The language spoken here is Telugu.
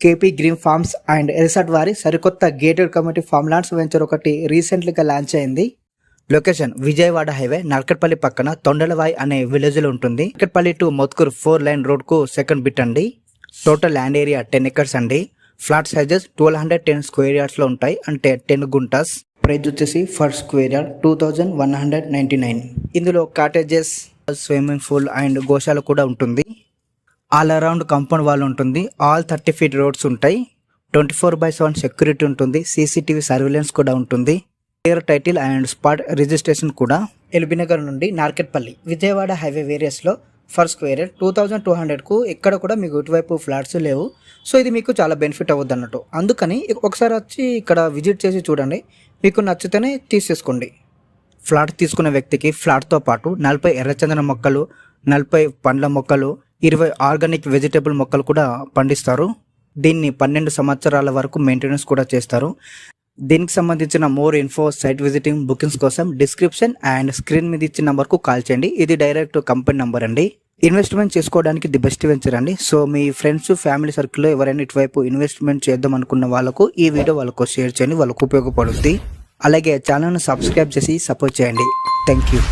KP green farms and resort వారి సరికొత్త gated community farm lands venture ఒకటి రీసెంట్లీగా లాంచ్ అయింది. లొకేషన్ విజయవాడ హైవే నార్కట్పల్లి పక్కన తొండలవాయి అనే విలేజ్ లో ఉంటుంది. Narketpally to Mothkur 4 line road కు సెకండ్ బిట్ అండి. టోటల్ ల్యాండ్ ఏరియా 10 ఎకర్స్ అండి. ఫ్లాట్ సైజెస్ 1210 స్క్వేర్ యార్డ్స్ లో ఉంటాయి, అంటే 10 గుంటాస్. ప్రైస్ వచ్చేసి ఫర్ స్క్వేర్ యార్డ్ 2199. ఇందులో కాటేజెస్, స్విమ్మింగ్ పూల్ అండ్ గోశాల కూడా ఉంటుంది. ఆల్ అరౌండ్ కాంపౌండ్ వాల్ ఉంటుంది. ఆల్ 30 ఫీట్ రోడ్స్ ఉంటాయి. 24/7 సెక్యూరిటీ ఉంటుంది. సీసీటీవీ సర్వేలెన్స్ కూడా ఉంటుంది. Clear title and spot registration కూడా. ఎల్బీనగర్ నుండి నార్కట్పల్లి విజయవాడ హైవే వేరియస్ లో ఫర్ స్క్వేర్ యార్డ్ 2200 కు ఎక్కడ కూడా మీకు ఇటువైపు ఫ్లాట్స్ లేవు. సో ఇది మీకు చాలా బెనిఫిట్ అవ్వద్దు అన్నట్టు. అందుకని ఒకసారి వచ్చి ఇక్కడ విజిట్ చేసి చూడండి. మీకు నచ్చితేనే తీసేసుకోండి. ఫ్లాట్ తీసుకున్న వ్యక్తికి ఫ్లాట్తో పాటు 40 ఎర్రచందన మొక్కలు, 40 పండ్ల మొక్కలు, 20 ఆర్గానిక్ వెజిటేబుల్ మొక్కలు కూడా పండిస్తారు. దీన్ని 12 సంవత్సరాల వరకు మెయింటెనెన్స్ కూడా చేస్తారు. దీనికి సంబంధించిన more info, site visiting, bookings కోసం డిస్క్రిప్షన్ అండ్ స్క్రీన్ మీద ఇచ్చిన నంబర్కు కాల్ చేయండి. ఇది డైరెక్ట్ కంపెనీ నంబర్ అండి. ఇన్వెస్ట్మెంట్ చేసుకోవడానికి ది బెస్ట్ వెంచర్ అండి. సో మీ ఫ్రెండ్స్, ఫ్యామిలీ సర్కిల్లో ఎవరైనా ఇటువైపు ఇన్వెస్ట్మెంట్ చేద్దాం అనుకున్న వాళ్ళకు ఈ వీడియో వాళ్ళకు షేర్ చేయండి, వాళ్ళకు ఉపయోగపడుతుంది. అలాగే ఛానల్ను సబ్స్క్రైబ్ చేసి సపోర్ట్ చేయండి. Thank you.